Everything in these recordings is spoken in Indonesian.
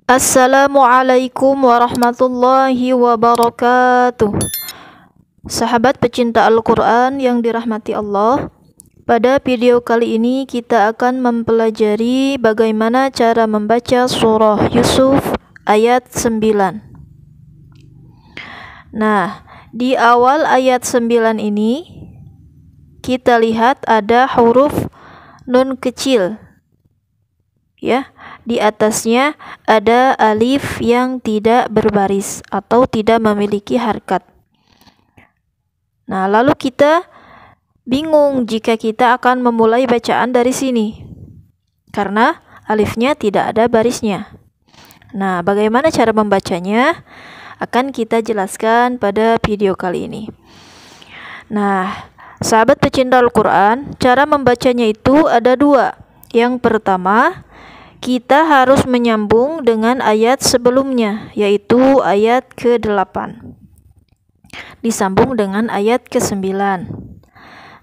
Assalamualaikum warahmatullahi wabarakatuh. Sahabat pecinta Al-Quran yang dirahmati Allah, pada video kali ini kita akan mempelajari bagaimana cara membaca surah Yusuf ayat 9. Nah, di awal ayat 9 ini kita lihat ada huruf nun kecil, ya. Di atasnya ada alif yang tidak berbaris atau tidak memiliki harkat. Nah, lalu kita bingung jika kita akan memulai bacaan dari sini karena alifnya tidak ada barisnya. Nah, bagaimana cara membacanya akan kita jelaskan pada video kali ini. Nah, sahabat pecinta Al-Quran, cara membacanya itu ada dua. Yang pertama, kita harus menyambung dengan ayat sebelumnya, yaitu ayat ke-8. Disambung dengan ayat ke-9.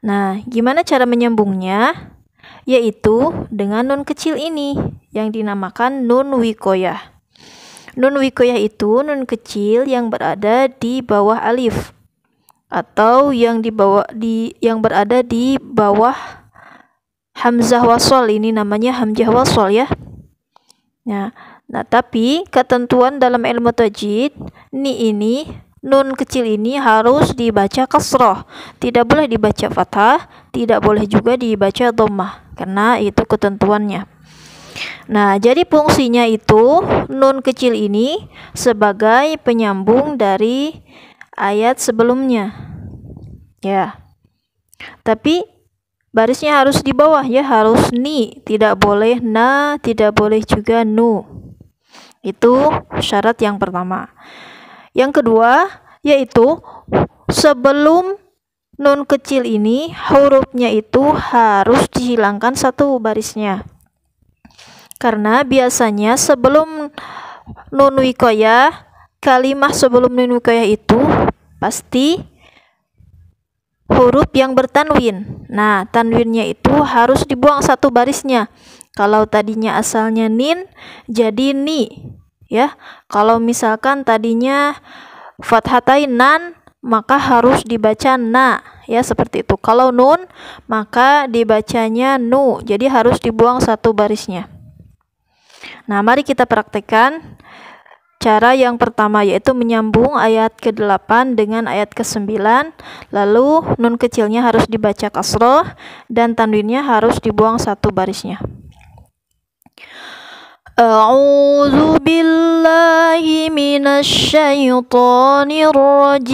Nah, gimana cara menyambungnya? Yaitu dengan nun kecil ini, yang dinamakan nun wikoyah. Nun wikoyah itu nun kecil yang berada di bawah alif, atau yang berada di bawah hamzah wasol. Ini namanya hamzah wasol, ya. Nah, tapi ketentuan dalam ilmu tajwid ini nun kecil ini harus dibaca kasroh, tidak boleh dibaca fathah, tidak boleh juga dibaca dhammah, karena itu ketentuannya. Nah, jadi fungsinya itu nun kecil ini sebagai penyambung dari ayat sebelumnya, ya. Tapi barisnya harus di bawah, ya, harus ni, tidak boleh na, tidak boleh juga nu. Itu syarat yang pertama. Yang kedua, yaitu sebelum nun kecil ini hurufnya itu harus dihilangkan satu barisnya. Karena biasanya sebelum nun wikoyah, kalimah sebelum nun wikoyah itu pasti huruf yang bertanwin. Nah, tanwinnya itu harus dibuang satu barisnya. Kalau tadinya asalnya nin, jadi ni, ya. Kalau misalkan tadinya fathatain nan, maka harus dibaca na, ya, seperti itu. Kalau nun, maka dibacanya nu, jadi harus dibuang satu barisnya. Nah, mari kita praktekkan cara yang pertama, yaitu menyambung ayat ke-8 dengan ayat ke-9. Lalu nun kecilnya harus dibaca kasroh dan tanwinnya harus dibuang satu barisnya. A'udzu billahi minasyaitonir rajim.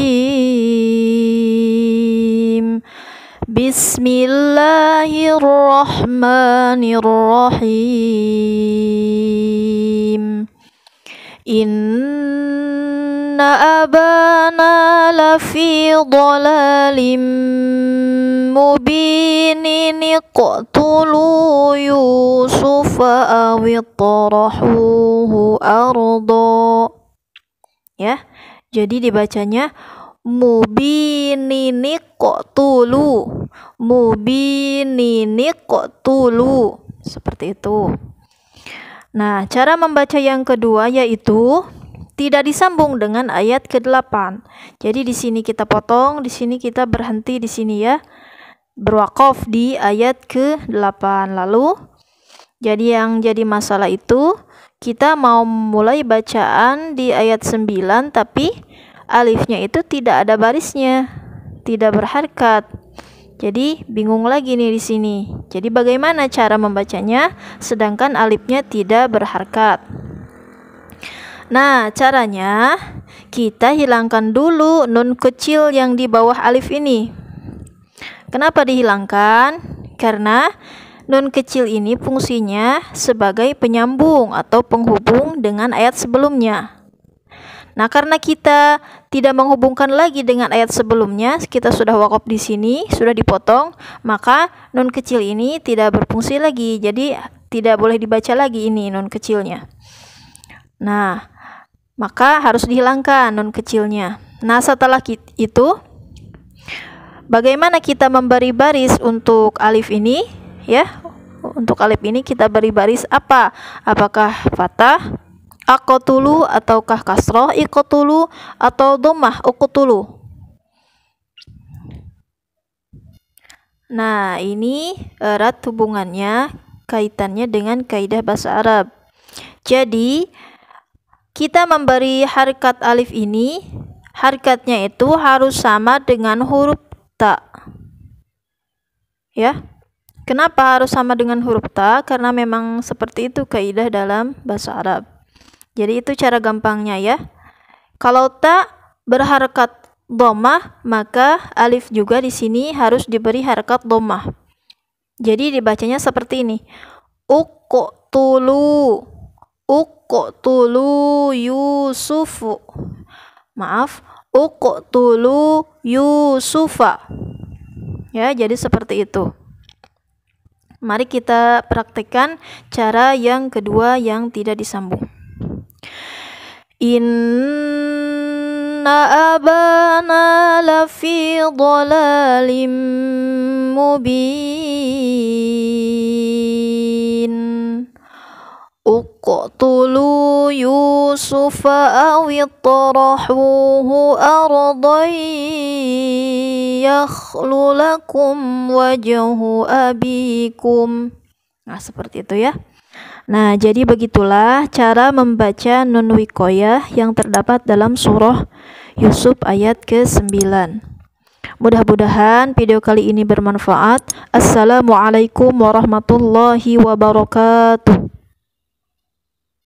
Bismillahirrahmanirrahim. Inna abana lafi dhalalim mubinin iqtulu yusufa awittarahuhu ardo, ya. Jadi dibacanya mubinin iqtulu, seperti itu. Nah, cara membaca yang kedua yaitu tidak disambung dengan ayat ke-8. Jadi di sini kita potong, di sini kita berhenti di sini, ya. Berwakaf di ayat ke-8. Lalu yang jadi masalah itu kita mau mulai bacaan di ayat 9 tapi alifnya itu tidak ada barisnya, tidak berharkat. Jadi bingung lagi nih di sini. Jadi bagaimana cara membacanya sedangkan alifnya tidak berharkat? Nah, caranya kita hilangkan dulu nun kecil yang di bawah alif ini. Kenapa dihilangkan? Karena nun kecil ini fungsinya sebagai penyambung atau penghubung dengan ayat sebelumnya. Nah, karena kita tidak menghubungkan lagi dengan ayat sebelumnya, kita sudah wakaf di sini, sudah dipotong, maka nun kecil ini tidak berfungsi lagi. Jadi tidak boleh dibaca lagi ini nun kecilnya. Nah, maka harus dihilangkan nun kecilnya. Nah, setelah itu bagaimana kita memberi baris untuk alif ini, ya? Untuk alif ini kita beri baris apa? Apakah fathah aqtulu ataukah kasroh iqtulu atau dhammah uqtulu. Nah, ini erat hubungannya, kaitannya dengan kaidah bahasa Arab. Jadi, kita memberi harakat alif ini, harakatnya itu harus sama dengan huruf ta. Ya. Kenapa harus sama dengan huruf ta? Karena memang seperti itu kaidah dalam bahasa Arab. Jadi itu cara gampangnya ya. Kalau ta berharakat dhammah, maka alif juga di sini harus diberi harakat dhammah. Jadi dibacanya seperti ini. Uqtulu Yusufu. Maaf, uqtulu Yusufa. Ya, jadi seperti itu. Mari kita praktekkan cara yang kedua yang tidak disambung. Inna abana lafi dhalalim mubin. Uqtulu Yusufa awitrahuhu ardan yakhlu lakum wajhu abikum. Nah, seperti itu ya. Nah, jadi begitulah cara membaca nun wiqayah yang terdapat dalam surah Yusuf ayat ke-9. Mudah-mudahan video kali ini bermanfaat. Assalamualaikum warahmatullahi wabarakatuh.